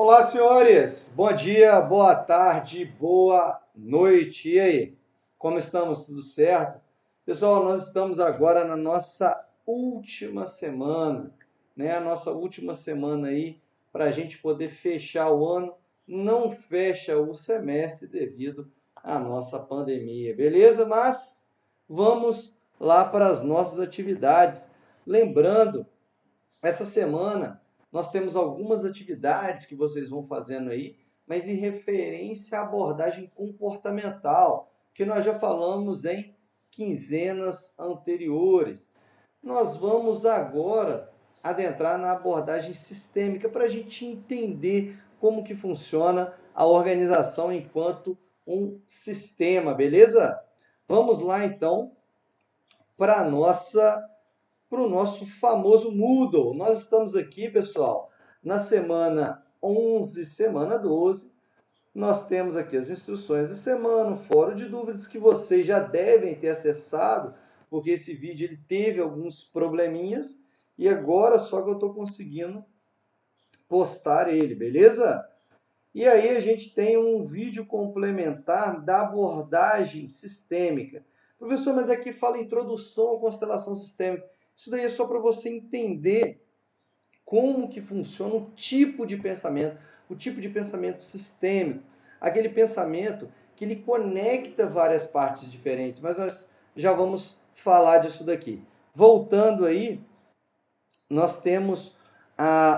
Olá, senhores! Bom dia, boa tarde, boa noite. E aí? Como estamos? Tudo certo? Pessoal, nós estamos agora na nossa última semana, né? A nossa última semana aí para a gente poder fechar o ano. Não fecha o semestre devido à nossa pandemia, beleza? Mas vamos lá para as nossas atividades. Lembrando, essa semana nós temos algumas atividades que vocês vão fazendo aí, mas em referência à abordagem comportamental, que nós já falamos em quinzenas anteriores. Nós vamos agora adentrar na abordagem sistêmica para a gente entender como que funciona a organização enquanto um sistema, beleza? Vamos lá então para o nosso famoso Moodle. Nós estamos aqui, pessoal, na semana 11, semana 12. Nós temos aqui as instruções da semana, o fórum de dúvidas que vocês já devem ter acessado, porque esse vídeo ele teve alguns probleminhas e agora só que eu estou conseguindo postar ele, beleza? E aí a gente tem um vídeo complementar da abordagem sistêmica. Professor, mas aqui fala introdução à constelação sistêmica. Isso daí é só para você entender como que funciona o tipo de pensamento sistêmico, aquele pensamento que ele conecta várias partes diferentes, mas nós já vamos falar disso daqui. Voltando aí, nós temos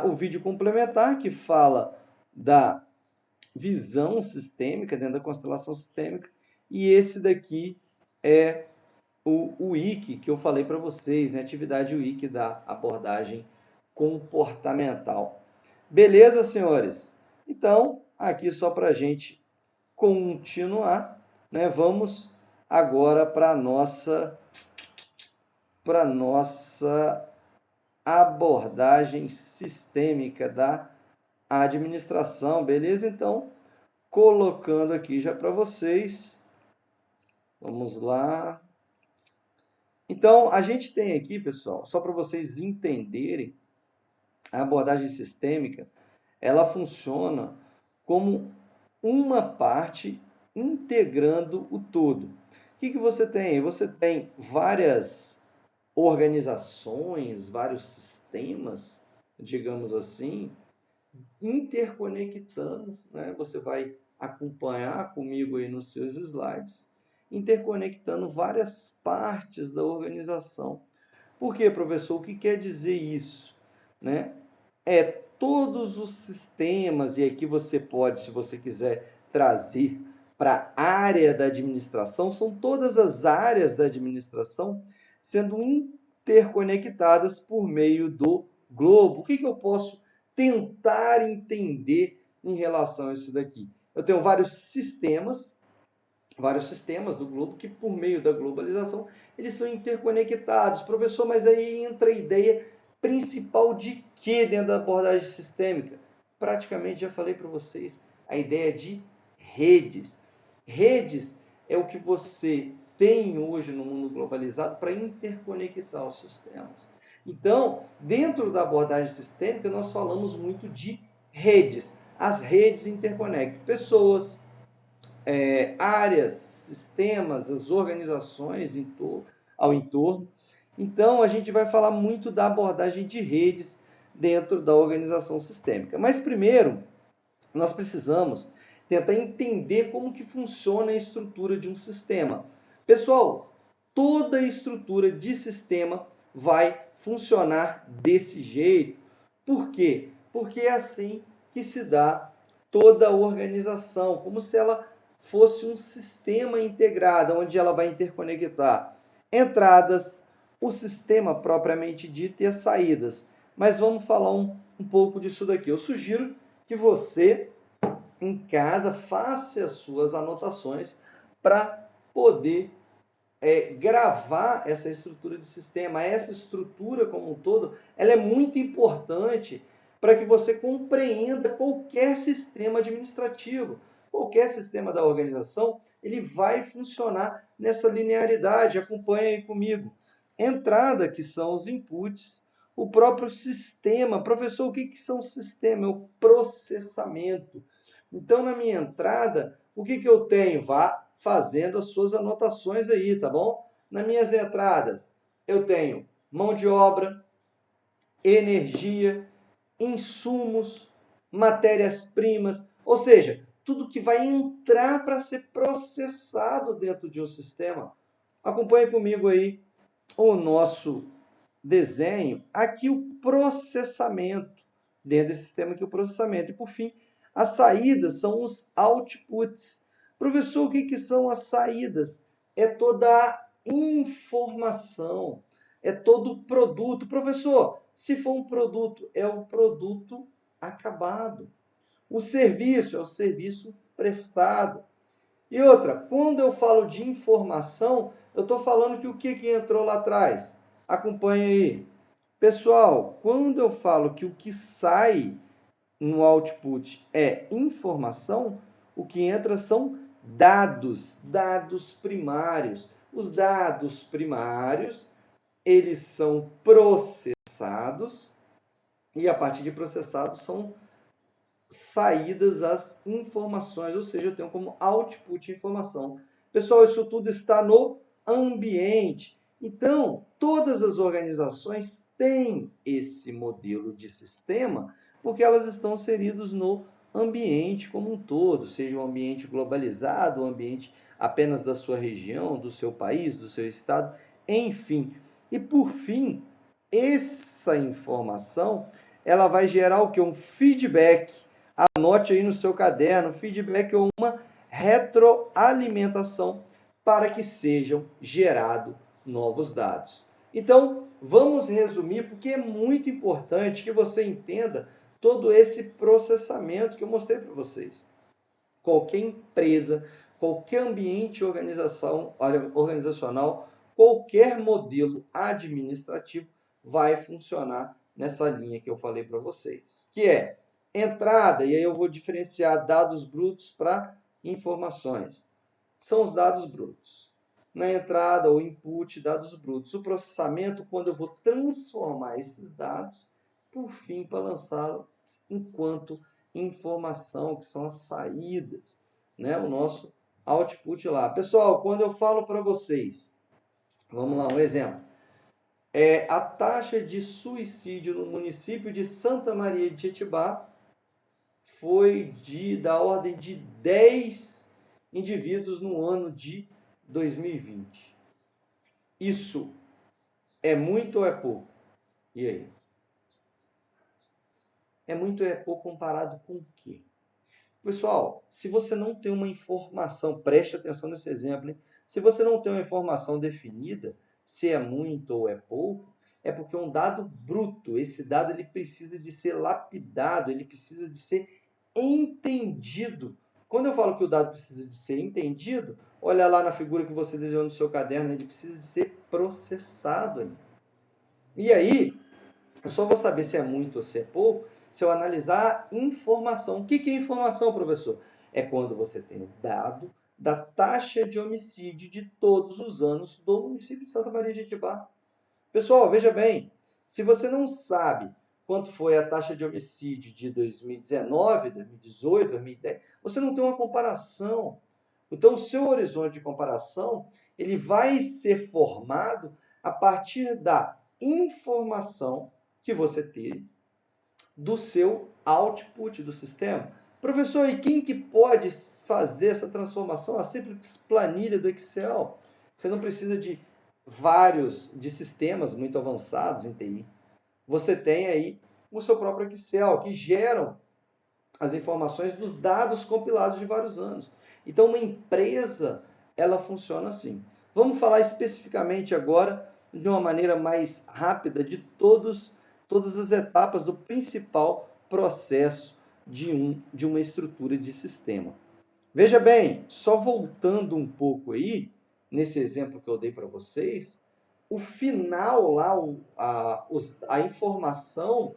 o vídeo complementar que fala da visão sistêmica, dentro da constelação sistêmica, e esse daqui é o wiki que eu falei para vocês, né? Atividade wiki da abordagem comportamental. Beleza, senhores? Então, aqui só para a gente continuar, né? Vamos agora para a nossa abordagem sistêmica da administração, beleza? Então, colocando aqui já para vocês, vamos lá. Então, a gente tem aqui, pessoal, só para vocês entenderem, a abordagem sistêmica, ela funciona como uma parte integrando o todo. O que você tem? Você tem várias organizações, vários sistemas, digamos assim, interconectando, né? Você vai acompanhar comigo aí nos seus slides, interconectando várias partes da organização. Por quê, professor? O que quer dizer isso? Né? Todos os sistemas, e aqui você pode, se você quiser, trazer para a área da administração, são todas as áreas da administração sendo interconectadas por meio do globo. O que eu posso tentar entender em relação a isso daqui? Eu tenho vários sistemas do globo que, por meio da globalização, eles são interconectados. Professor, mas aí entra a ideia principal de que dentro da abordagem sistêmica? Praticamente já falei para vocês a ideia de redes. Redes é o que você tem hoje no mundo globalizado para interconectar os sistemas. Então, dentro da abordagem sistêmica, nós falamos muito de redes. As redes interconectam pessoas, áreas, sistemas, as organizações ao entorno. Então, a gente vai falar muito da abordagem de redes dentro da organização sistêmica. Mas primeiro, nós precisamos tentar entender como que funciona a estrutura de um sistema. Pessoal, toda estrutura de sistema vai funcionar desse jeito. Por quê? Porque é assim que se dá toda a organização, como se ela fosse um sistema integrado, onde ela vai interconectar entradas, o sistema propriamente dito e as saídas. Mas vamos falar um pouco disso daqui. Eu sugiro que você, em casa, faça as suas anotações para poder gravar essa estrutura de sistema. Essa estrutura como um todo, ela é muito importante para que você compreenda qualquer sistema administrativo. Qualquer sistema da organização, ele vai funcionar nessa linearidade. Acompanhe aí comigo. Entrada, que são os inputs, o próprio sistema. Professor, o que são sistemas? É o processamento. Então, na minha entrada, o que eu tenho? Vá fazendo as suas anotações aí, tá bom? Nas minhas entradas, eu tenho mão de obra, energia, insumos, matérias-primas, ou seja, tudo que vai entrar para ser processado dentro de um sistema. Acompanhe comigo aí o nosso desenho, aqui o processamento, dentro desse sistema aqui o processamento. E por fim, as saídas são os outputs. Professor, o que são as saídas? É toda a informação, é todo o produto. Professor, se for um produto, é o produto acabado. O serviço é o serviço prestado. E outra, quando eu falo de informação, eu estou falando que o que entrou lá atrás? Acompanhe aí. Pessoal, quando eu falo que o que sai no output é informação, o que entra são dados, dados primários. Os dados primários, eles são processados e a partir de processados são saídas as informações, ou seja, eu tenho como output informação. Pessoal, isso tudo está no ambiente. Então, todas as organizações têm esse modelo de sistema porque elas estão inseridas no ambiente como um todo, seja um ambiente globalizado, um ambiente apenas da sua região, do seu país, do seu estado, enfim. E por fim, essa informação, ela vai gerar o que? Um feedback. Anote aí no seu caderno, feedback é uma retroalimentação para que sejam gerados novos dados. Então, vamos resumir, porque é muito importante que você entenda todo esse processamento que eu mostrei para vocês. Qualquer empresa, qualquer ambiente organizacional, qualquer modelo administrativo vai funcionar nessa linha que eu falei para vocês, que é entrada, e aí eu vou diferenciar dados brutos para informações. São os dados brutos. Na entrada, o input, dados brutos. O processamento, quando eu vou transformar esses dados, por fim, para lançá-los enquanto informação, que são as saídas, né? O nosso output lá. Pessoal, quando eu falo para vocês, vamos lá, um exemplo. A taxa de suicídio no município de Santa Maria de Jetibá foi da ordem de 10 indivíduos no ano de 2020. Isso é muito ou é pouco? E aí? É muito ou é pouco comparado com o quê? Pessoal, se você não tem uma informação, preste atenção nesse exemplo, hein? Se você não tem uma informação definida, se é muito ou é pouco, é porque é um dado bruto. Esse dado ele precisa de ser lapidado, ele precisa de ser entendido. Quando eu falo que o dado precisa de ser entendido, olha lá na figura que você desenhou no seu caderno, ele precisa de ser processado. E aí, eu só vou saber se é muito ou se é pouco se eu analisar informação. O que é informação, professor? É quando você tem o dado da taxa de homicídio de todos os anos do município de Santa Maria de Itibá. Pessoal, veja bem, se você não sabe quanto foi a taxa de homicídio de 2019, 2018, 2010, você não tem uma comparação. Então, o seu horizonte de comparação, ele vai ser formado a partir da informação que você teve do seu output do sistema. Professor, e quem que pode fazer essa transformação? A simples planilha do Excel. Você não precisa de de sistemas muito avançados em TI. Você tem aí o seu próprio Excel, que geram as informações dos dados compilados de vários anos. Então, uma empresa, ela funciona assim. Vamos falar especificamente agora, de uma maneira mais rápida, de todas as etapas do principal processo de uma estrutura de sistema. Veja bem, só voltando um pouco aí, nesse exemplo que eu dei para vocês, o final lá, a informação,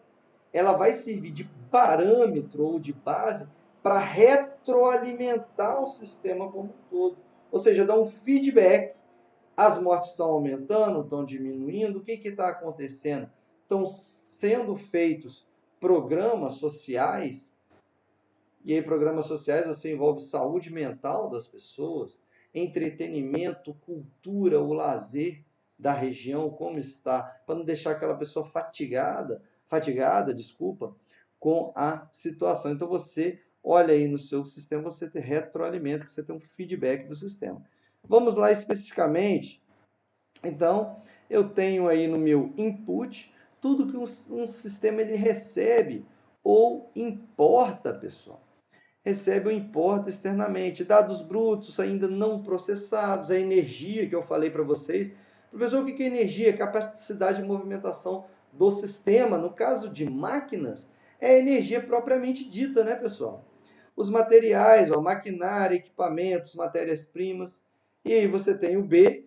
ela vai servir de parâmetro ou de base para retroalimentar o sistema como um todo. Ou seja, dar um feedback. As mortes estão aumentando, estão diminuindo, o que está acontecendo? estão sendo feitos programas sociais, e aí programas sociais você envolve saúde mental das pessoas, entretenimento, cultura, o lazer da região, como está, para não deixar aquela pessoa fatigada, desculpa, com a situação. Então você olha aí no seu sistema, você tem retroalimento, que você tem um feedback do sistema. Vamos lá especificamente. Então, eu tenho aí no meu input tudo que um sistema ele recebe ou importa, pessoal. Recebe ou importa externamente. Dados brutos ainda não processados, a energia que eu falei para vocês. Professor, o que é energia? Capacidade de movimentação do sistema. No caso de máquinas, é a energia propriamente dita, né, pessoal? Os materiais, ó, maquinária, equipamentos, matérias-primas. E aí você tem o B,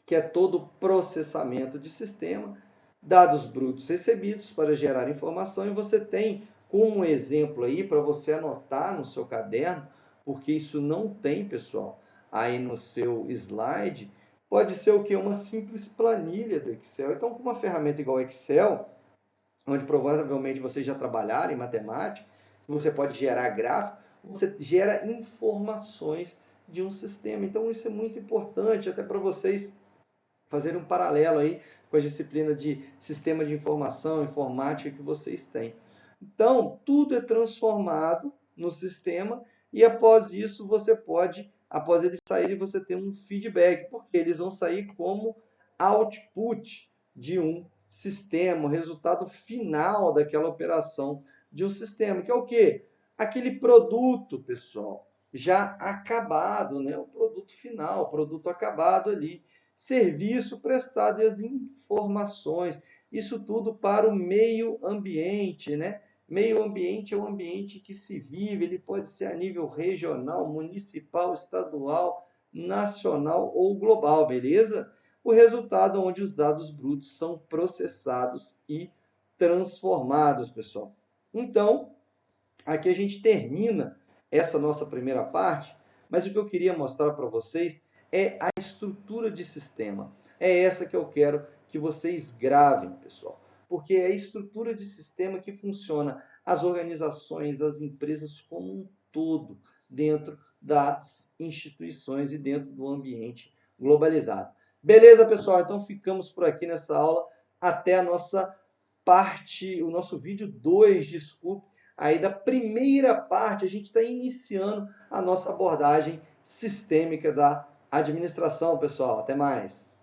que é todo o processamento de sistema, dados brutos recebidos para gerar informação, e você tem como exemplo aí para você anotar no seu caderno, porque isso não tem, pessoal, aí no seu slide, pode ser o que? Uma simples planilha do Excel. Então, com uma ferramenta igual ao Excel, onde provavelmente vocês já trabalharam em matemática, você pode gerar gráfico, você gera informações de um sistema. Então, isso é muito importante, até para vocês fazer um paralelo aí com a disciplina de sistema de informação, informática que vocês têm. Então, tudo é transformado no sistema e após isso você pode, após eles saírem, você ter um feedback, porque eles vão sair como output de um sistema, o resultado final daquela operação de um sistema, que é o quê? Aquele produto, pessoal, já acabado, né? O produto final, o produto acabado ali, serviço prestado e as informações. Isso tudo para o meio ambiente, né? Meio ambiente é um ambiente que se vive, ele pode ser a nível regional, municipal, estadual, nacional ou global, beleza? O resultado é onde os dados brutos são processados e transformados, pessoal. Então, aqui a gente termina essa nossa primeira parte, mas o que eu queria mostrar para vocês é a estrutura de sistema. É essa que eu quero que vocês gravem, pessoal, porque é a estrutura de sistema que funciona as organizações, as empresas como um todo, dentro das instituições e dentro do ambiente globalizado. Beleza, pessoal? Então ficamos por aqui nessa aula. Até a nossa parte, o nosso vídeo 2, desculpe, aí da primeira parte, a gente está iniciando a nossa abordagem sistêmica da administração, pessoal. Até mais!